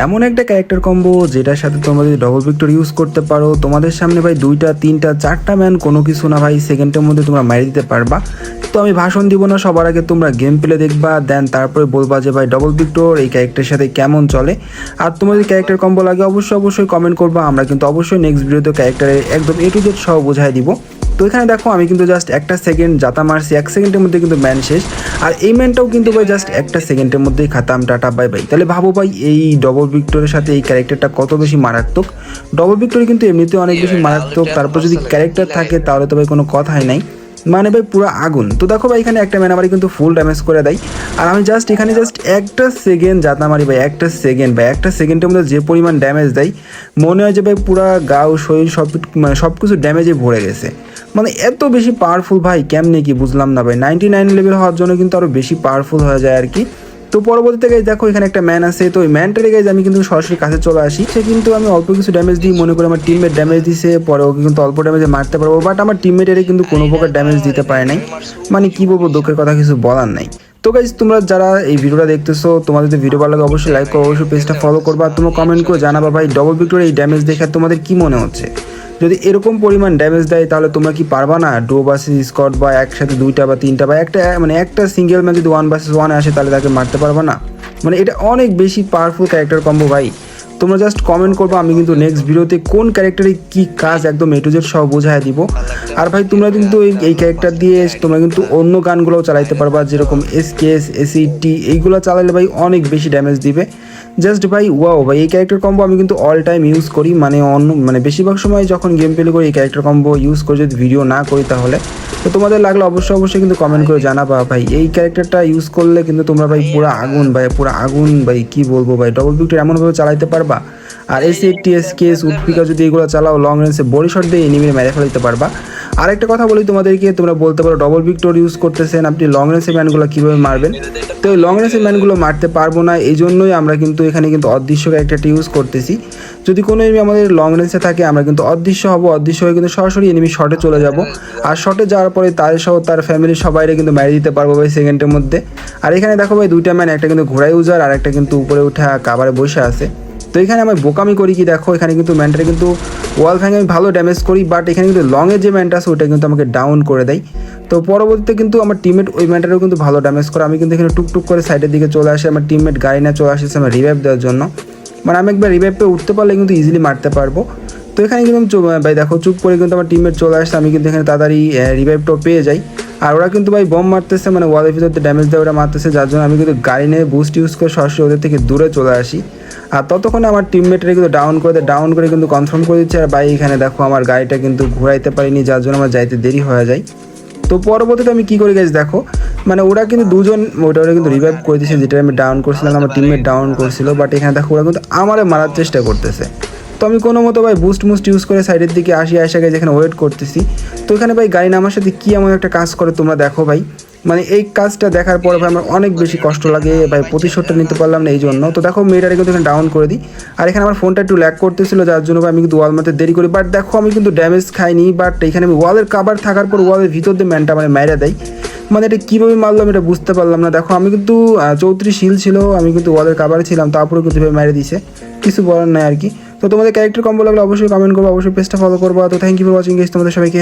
এমন একটা character combo যেটার সাথে তোমরা যদি ডবল ভিক্টর ইউজ করতে পারো, তোমাদের সামনে ভাই 2টা 3টা 4টা ম্যান কোনো কিছু না ভাই, সেকেন্ডের মধ্যে তোমরা মারি দিতে পারবা। তো আমি ভাষণ দিব না, সবার আগে তোমরা গেম প্লে দেখবা, দেন তারপরে বলবা যে ভাই ডবল ভিক্টর এই ক্যারেক্টারের সাথে কেমন চলে। আর তোমাদের ক্যারেক্টার কম্বো লাগে অবশ্যই কমেন্ট করবা, আমরা কিন্তু অবশ্যই নেক্সট ভিডিওতে ক্যারেক্টারে একদম A to Z সহ বোঝাই দিব। তো এখানে দেখো আমি কিন্তু জাস্ট একটা সেকেন্ড যাতা মারছি, 1 সেকেন্ডের মধ্যে কিন্তু ম্যান শেষ। আর এই ম্যানটাও কিন্তু ভাই জাস্ট একটা সেকেন্ডের মধ্যেই খাতাম, টাটা বাই বাই। তাহলে ভাবো ভাই এই ডবল ভিক্টরের সাথে এই ক্যারেক্টারটা কত বেশি মারাত্মক। ডবল ভিক্টরি কিন্তু এমনিতে অনেক বেশি মারাত্মক, তারপর যদি ক্যারেক্টার থাকে তাহলে তো ভাই কোনো কথাই নাই, মানে ভাই পুরো আগুন। তো দেখো ভাই এখানে একটা ম্যান আমারই কিন্তু ফুল ড্যামেজ করে দেয়। আর আমি জাস্ট এখানে একটা সেকেন্ড যাতা মারি ভাই, একটা সেকেন্ডের মধ্যে যে পরিমাণ ড্যামেজ দেয়, মনে হয় যে ভাই পুরা গাও শরীর সব কিছু ড্যামেজে ভরে গেছে। মানে এত বেশি পাওয়ারফুল ভাই, কেমনে কি বুঝলাম না ভাই। 99 লেভেল হওয়ার জন্য কিন্তু আরও বেশি পাওয়ারফুল হয়ে যায় আর কি। তো পরবর্তীতে গাইজ দেখো এখানে একটা ম্যান আছে, তো ওই ম্যানটারে গাইজ আমি কিন্তু সরাসরি কাছে চলে আসি। সে কিন্তু আমি অল্প কিছু ড্যামেজ দিই, মনে করি আমার টিমমেট ড্যামেজ দিছে, পরে ওকে কিন্তু অল্প ড্যামেজে মারতে পারবো, বাট আমার টিমমেটের কিন্তু কোনো প্রকার ড্যামেজ দিতে পারে নাই। মানে কি বলবো, দুঃখের কথা কিছু বলার নাই। তো গাইজ তোমরা যারা এই ভিডিওটা দেখতেছো, তোমাদের যদি ভিডিও ভালো লাগে অবশ্যই লাইক করো, অবশ্যই পেজটা ফলো করবা, তোমরা কমেন্ট করে জানাবা ভাই ডবল ভিক্টর এই ড্যামেজ দেখে তোমাদের কি মনে হচ্ছে। যদি এরকম পরিমাণ ড্যামেজ দেয় তাহলে তোমরা কি পারবা না ডো ভার্সেস স্কট, বা একসাথে 2টা বা 3টা বা একটা সিঙ্গেল ম্যাচ যদি 1 ভার্সেস 1 আসে তাহলে তাকে মারতে পারবা না। মানে এটা অনেক বেশি পাওয়ারফুল ক্যারেক্টার কম্বো ভাই। তোমরা জাস্ট কমেন্ট করবো, আমি কিন্তু নেক্সট ভিডিওতে কোন ক্যারেক্টারে কি কাজ একদম A to Z সহ বোঝায় দিব। আর ভাই তোমরা কিন্তু এই ক্যারেক্টার দিয়ে তোমরা কিন্তু অন্য গানগুলোও চালাইতে পারবা, যেরকম SKS SET এইগুলো চালালে ভাই অনেক বেশি ড্যামেজ দিবে। জাস্ট ভাই ওয়াও ভাই, এই ক্যারেক্টার কম্বো আমি কিন্তু অল টাইম ইউজ করি, মানে বেশিরভাগ সময় যখন গেম প্লে করি এই ক্যারেক্টার কম্বো ইউজ করে, যদি ভিডিও না করি তাহলে। তো তোমাদের লাগলে অবশ্যই কিন্তু কমেন্ট করে জানাবা ভাই, এই ক্যারেক্টারটা ইউজ করলে কিন্তু তোমরা ভাই পুরো আগুন ভাই, কি বলবো ভাই, ডবল ভিক্টর এমনভাবে চালাইতে পারবা। আর SET SKS উডপিকা যদি এগুলো চালাও লং রেঞ্জে বডি শট দিয়ে এনিমি মেরে ফেলতে পারবা। আরেকটা কথা বলি তোমাদেরকে, তোমরা বলতে পারো ডবল ভিক্টর ইউজ করতেছেন আপনি, লং রেঞ্জের ম্যানগুলো কীভাবে মারবেন। তো এই লং রেঞ্জের ম্যানগুলো মারতে পারবো না, এই জন্যই আমরা কিন্তু এখানে কিন্তু অদৃশ্য ক্যারেক্টারটি ইউজ করতেছি। যদি কোনো এনিমি আমাদের লং রেঞ্জে থাকে আমরা কিন্তু অদৃশ্য হয়ে কিন্তু সরাসরি এনিমি শটে চলে যাব। আর শটে যাওয়ার পরে তার সহ তার ফ্যামিলির সবাইরে কিন্তু মেরে দিতে পারবো ভাই সেকেন্ডের মধ্যে। আর এখানে দেখো ভাই 2টা ম্যান, একটা কিন্তু ঘোড়া ইউজার আর একটা কিন্তু উপরে উঠে কাবারে বসে আছে। তো এখানে আমি বোকামি করি কি দেখো, এখানে কিন্তু ম্যানটারে কিন্তু ওয়াল ভ্যাঙে আমি ভালো ড্যামেজ করি, বাট এখানে কিন্তু লংয়ের যে ম্যানটা আছে ওটা কিন্তু আমাকে ডাউন করে দেয়। তো পরবর্তীতে কিন্তু আমার টিমমেট ওই ম্যানটারেও কিন্তু ভালো ড্যামেজ করে, আমি কিন্তু এখানে টুকটুক করে সাইডের দিকে চলে আসি, আমার টিমমেট গাড়ি না চলে আসছে আমার রিভাইভ দেওয়ার জন্য। মানে আমি একবার রিভাইভ পেয়ে উঠতে পারলে কিন্তু ইজিলি মারতে পারবো। তো এখানে কিন্তু ভাই দেখো চুপ করে কিন্তু আমার টিমমেট চলে আসছে, আমি কিন্তু এখানে তাড়াতাড়ি রিভাইভটাও পেয়ে যাই। আর ওরা কিন্তু ভাই বম মারতেছে, মানে ওয়ালের ভিতরে ড্যামেজ দেয় ওরা মারতেছে, যার জন্য আমি কিন্তু গাড়ি নিয়ে বুস্ট ইউজ করে সরাসরি ওদের থেকে দূরে চলে আসি। আর ততক্ষণে আমার টিমমেটরা কিন্তু ডাউন করে কিন্তু কনফার্ম করে দিচ্ছে। আর ভাই এখানে দেখো আমার গাড়িটা কিন্তু ঘুরাইতে পারিনি, যার জন্য আমার যাইতে দেরি হয়ে যায়। তো পরবর্তীতে আমি কী করি গাইজ দেখো, মানে ওরা কিন্তু দুজন ওরা কিন্তু রিভাইভ করে দিয়েছে, যেটা আমি ডাউন করছিলাম, আমার টিমমেট ডাউন করছিল, বাট এখানে দেখো ওরা কিন্তু আমারে মারার চেষ্টা করতেছে। তো আমি কোনো মতো ভাই বুস্ট ইউজ করে সাইডের দিকে আসা গেছে, এখানে ওয়েট করতেছি। তো এখানে ভাই গাড়ি নামার সাথে কী এমন একটা কাজ করে তোমরা দেখো ভাই, মানে এই কাজটা দেখার পরে ভাই আমার অনেক বেশি কষ্ট লাগে ভাই, প্রতিশোধটা নিতে পারলাম না এই জন্য। তো দেখো মেয়েটারে কিন্তু এখানে ডাউন করে দিই। আর এখানে আমার ফোনটা একটু ল্যাগ করতেছিল, যার জন্য ভাই আমি কিন্তু ওয়াল মারতে দেরি করি, বাট দেখো আমি কিন্তু ড্যামেজ খাইনি, বাট এখানে আমি ওয়ালের কাভার থাকার পর ওয়ালের ভিতর দিয়ে ম্যানটা মানে মেরে দেয়। মানে এটা কীভাবে মারলাম এটা বুঝতে পারলাম না। দেখো আমি কিন্তু 34 হিল ছিল, আমি কিন্তু ওয়ালের কাভারে ছিলাম, তারপরে কিন্তু মেরে দিছে, কিছু বলার নাই আর কি। তো তোমাদের ক্যারেক্টার কম্বো লাগলে অবশ্যই কমেন্ট করবো, অবশ্যই পেজটা ফলো করবো। তো thank you for watching guys তোমাদের সবাইকে।